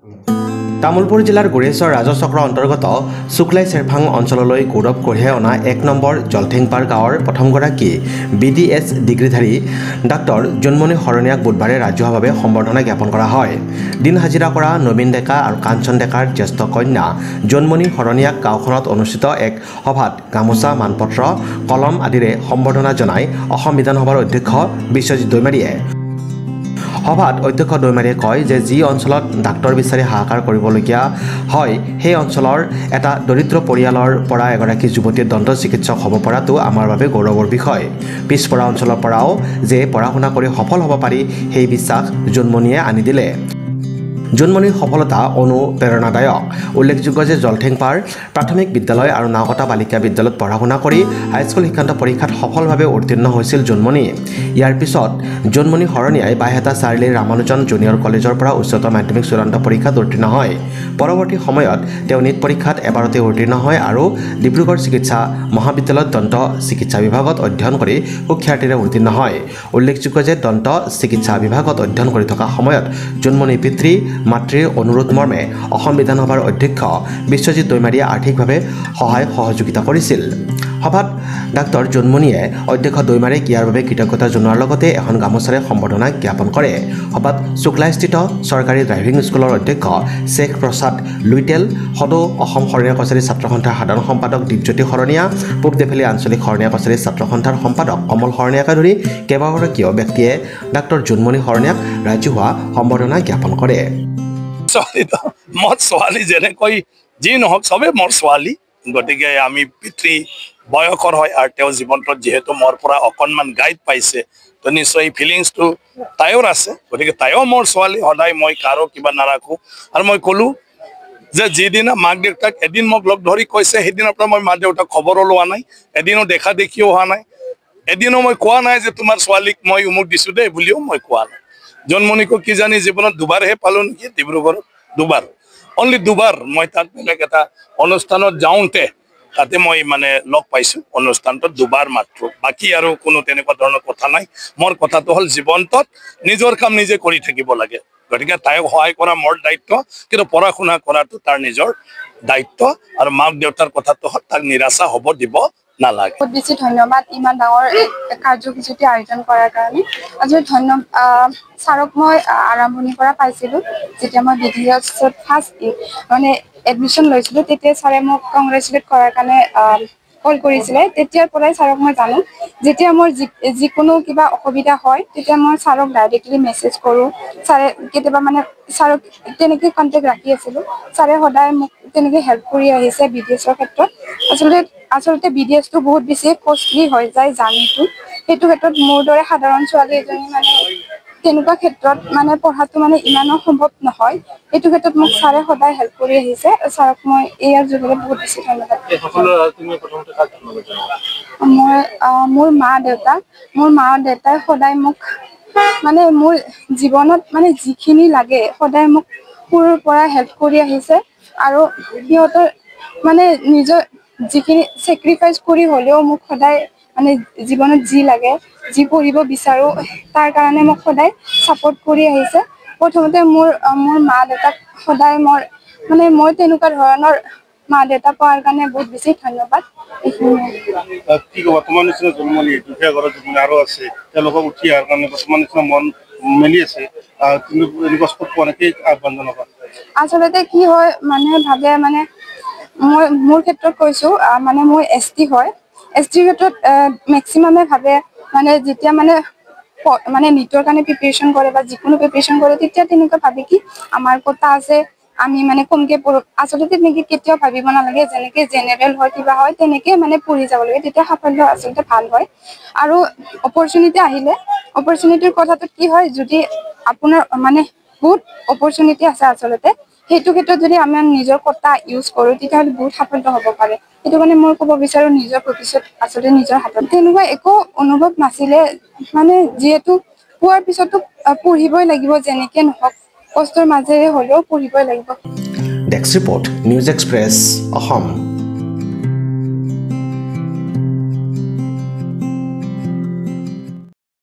তামুলপুৰ জিলাৰ গুৰেশ্বৰ ৰাজচক্ৰ অন্তৰ্গত শুক্লাই চেৰফাং অঞ্চললৈ গৌৰৱ কঢ়িয়াই অনা ১ নম্বৰ জলঠেংপাৰ গাঁৱৰ প্ৰথমগৰাকী BDS ডিগ্ৰীধাৰী ডাক্তৰ জোনমণি শৰণীয়াক বুধবাৰে ৰাজহুৱাভাৱে সম্বৰ্ধনা জ্ঞাপন কৰা হয়। দিন হাজিৰা কৰা নবীন ডেকা আৰু কাঞ্চন ডেকাৰ জ্যেষ্ঠ কন্যা জোনমণি শৰণীয়াক গাঁওখনত অনুষ্ঠিত এক সভাত গামোচা, মানপত্ৰ, কলম আদিৰে সম্বৰ্ধনা জনাই অসম বিধানসভাৰ অধ্যক্ষ বিশ্বজিৎ দৈমাৰীয়ে। সভাত অধ্যক্ষ দৈমাৰীয়ে কয় যে যি অঞ্চলত ডাক্তৰ বিচাৰি হাহাকাৰ কৰিবলগীয়া হয় সেই অঞ্চলৰ এটা দৰিদ্ৰ পৰিয়ালৰ পৰা এগৰাকী যুৱতীৰ দন্ত চিকিৎসক হ'ব পৰাটো আমাৰ বাবে গৌৰৱৰ বিষয়। পিছপৰা অঞ্চলৰ পৰাও যে পঢ়া শুনা কৰি সফল হ'ব পাৰি সেই বিশ্বাস জোনমণিয়ে আনি দিলে। জোনমণিৰ সফলতা অনুপ্ৰেৰণাদায়ক। উল্লেখযোগ্য যে জলঠেংপাৰ প্ৰাথমিক বিদ্যালয় আৰু নাওকটা বালিকা বিদ্যালয়ত পঢ়া শুনা কৰি হাইস্কুল শিক্ষান্ত পৰীক্ষাত সফলভাৱে উত্তীৰ্ণ হৈছিল জোনমণি। ইয়াৰ পিছত জোনমণি শৰণীয়াই বাইহাটা চাৰিআলিৰ ৰামানুজন জুনিয়ৰ কলেজৰ পৰা উচ্চতৰ মাধ্যমিক চূড়ান্ত পৰীক্ষাত উত্তীৰ্ণ হয়। পৰৱৰ্তী সময়ত তেওঁ নীট পৰীক্ষাত এবাৰতে উত্তীৰ্ণ হয় আৰু ডিব্ৰুগড় চিকিৎসা মহাবিদ্যালয়ত দন্ত চিকিৎসা বিভাগত অধ্যয়ন কৰি সুখ্যাতিৰে উত্তীৰ্ণ হয়। উল্লেখযোগ্য যে দন্ত চিকিৎসা বিভাগত অধ্যয়ন কৰি থকা সময়ত জোনমণিৰ পিতৃ মাতৃৰ অনুৰোধ মৰ্মে অসম বিধানসভাৰ অধ্যক্ষ বিশ্বজিৎ দৈমাৰীয়ে আৰ্থিকভাৱে সহায় সহযোগিতা কৰিছিল। সভাত ডাক্তৰ জোনমণিয়ে অধ্যক্ষ দৈমাৰীক ইয়াৰ বাবে কৃতজ্ঞতা জনোৱাৰ লগতে এখন গামোচাৰে সম্বৰ্ধনা জ্ঞাপন কৰে। সভাত শুক্লাইস্থিত চৰকাৰী ড্ৰাইভিং স্কুলৰ অধ্যক্ষ শেখ প্ৰসাদ লুইটেল, সদৌ অসম শৰণীয়া কছাৰী ছাত্ৰ সন্থাৰ সাধাৰণ সম্পাদক দীপজ্যোতি শৰণীয়া, পূব দেফেলী আঞ্চলিক শৰণীয়া কছাৰী ছাত্ৰ সন্থাৰ সম্পাদক কমল শৰণীয়াকে ধৰি কেইবাগৰাকীও ব্যক্তিয়ে ডাক্তৰ জোনমণি শৰণীয়াক ৰাজহুৱা সম্বৰ্ধনা জ্ঞাপন কৰে। মোৰ ছোৱালী যেনেকৈ যি নহওক চবে মোৰ ছোৱালী, গতিকে আমি পিতৃ বয়সৰ হয় আৰু তেওঁ জীৱনটোত যিহেতু মোৰ পৰা অকণমান গাইড পাইছে তো নিশ্চয় ফিলিংছটো তাইৰ আছে। গতিকে তাইও মোৰ ছোৱালী, সদায় মই কাৰো কিবা নাৰাখোঁ। আৰু মই ক'লোঁ যে যিদিনা মাক দেউতাক এদিন মোক লগ ধৰি কৈছে সেইদিনাৰ পৰা মই মা দেউতাক খবৰো লোৱা নাই, এদিনো দেখা দেখিও হোৱা নাই, এদিনো মই কোৱা নাই যে তোমাৰ ছোৱালীক মই উমুক দিছোঁ দেই বুলিও মই কোৱা নাই। জোনমণিকো কিজানি জীৱনত দুবাৰহে পালোঁ নেকি, ডিব্ৰুগড়ত দুবাৰ, অনলি দুবাৰ মই তাত বেলেগ এটা অনুষ্ঠানত যাওঁতে তাতে মই মানে লগ পাইছোঁ, অনুষ্ঠানটোত দুবাৰ মাত্ৰ, বাকী আৰু কোনো তেনেকুৱা ধৰণৰ কথা নাই। মোৰ কথাটো হ'ল জীৱনটোত নিজৰ কাম নিজে কৰি থাকিব লাগে। গতিকে তাইক সহায় কৰা মোৰ দায়িত্ব, কিন্তু পঢ়া শুনা কৰাটো তাৰ নিজৰ দায়িত্ব। আৰু মাক দেউতাৰ কথাটো হ'ল তাক নিৰাশা হ'ব দিব নালাগে। বহুত বেছি ধন্যবাদ ইমান ডাঙৰ কাৰ্যসূচীটি আয়োজন কৰাৰ কাৰণে। আজি ছাৰক মই আৰম্ভণিৰ পৰা পাইছিলোঁ, যেতিয়া মই BDSত ফাৰ্ষ্ট মানে এডমিশ্যন লৈছিলোঁ তেতিয়া ছাৰে মোক কংগ্ৰেচুলেট কৰাৰ কাৰণে কল কৰিছিলে। তেতিয়াৰ পৰাই ছাৰক মই জানো। যেতিয়া মোৰ যিকোনো কিবা অসুবিধা হয় তেতিয়া মই ছাৰক ডাইৰেক্টলি মেছেজ কৰোঁ। ছাৰে কেতিয়াবা মানে ছাৰক তেনেকৈ কণ্টেক্ট ৰাখি আছিলোঁ। ছাৰে সদায় মোক তেনেকৈ হেল্প কৰি আহিছে BDSৰ ক্ষেত্ৰত। আচলতে BDSটো বহুত বেছি কষ্টলি হৈ যায় জাৰ্ণিটো। সেইটো ক্ষেত্ৰত মোৰ দৰে সাধাৰণ ছোৱালী এজনী মানে তেনেকুৱা ক্ষেত্ৰত মানে পঢ়াটো মানে ইমানো সম্ভৱ নহয়। সেইটো ক্ষেত্ৰত মোক ছাৰে সদায় হেল্প কৰি আহিছে। ছাৰক মই ইয়াৰ যোগেদি বহুত বেছি ধন্যবাদ। মই মোৰ মা দেউতাই সদায় মোক মানে মোৰ জীৱনত মানে যিখিনি লাগে সদায় মোক সৰুৰ পৰা হেল্প কৰি আহিছে। আৰু সিহঁতৰ মানে নিজৰ যিখিনি চেক্ৰিফাইচ কৰি হ'লেও মোক সদায় মানে জীৱনত যি লাগে, যি পঢ়িব বিচাৰোঁ তাৰ কাৰণে মোক সদায় ছাপোৰ্ট কৰি আহিছে। প্ৰথমতে মোৰ মা দেউতাক সদায় মই তেনেকুৱা ধৰণৰ মা দেউতা পোৱাৰ কাৰণে বহুত বেছি ধন্যবাদ। কি ক'বা তোমাৰ নিচিনা জন্মনি দুখীয়া ঘৰত জন্মনি আৰু আছে, তেওঁলোকক উঠি অহাৰ কাৰণে তোমাৰ নিচিনা মন মেলি আছে, কিন্তু এনেকুৱা স্পট পোৱা নাই, কি আহ্বান জনাবা? আচলতে কি হয়, মানুহে ভাবে মানে মই মোৰ ক্ষেত্ৰত কৈছোঁ, মানে মই ST হয়। STৰ ক্ষেত্ৰত মেক্সিমামে ভাবে মানে যেতিয়া মানে নীটৰ কাৰণে প্ৰিপেৰেশ্যন কৰে বা যিকোনো প্ৰিপেৰেশ্যন কৰে তেতিয়া তেনেকুৱা ভাবে কি আমাৰ কোটা আছে, আমি মানে কমকে পঢ়ো। আচলতে তেনেকে কেতিয়াও ভাবিব নালাগে। যেনেকে জেনেৰেল হয় কিবা হয় তেনেকে মানে পঢ়ি যাব লাগে, তেতিয়া সাফল্য আচলতে ভাল হয়। আৰু অপৰচুনিটি আহিলে, অপৰচুনিটিৰ কথাটো কি হয়, যদি আপোনাৰ মানে বহুত অপৰচুনিটি আছে আচলতে, সেইটো ক্ষেত্ৰত যদি আমাৰ নিজৰ কোটা ইউজ কৰোঁ তেতিয়াহ'লে বহুত সাফল্য হ'ব পাৰে। সেইটো কাৰণে মই ক'ব বিচাৰোঁ নিজৰ ভৱিষ্যত আচলতে নিজৰ হাতত। তেনেকুৱা একো অনুভৱ নাছিলে, মানে যিহেতু পোৱাৰ পিছতো পঢ়িবই লাগিব, যেনেকে নহওক কষ্টৰ মাজেৰে হ'লেও পঢ়িবই লাগিব। Desk report, news express, Assam.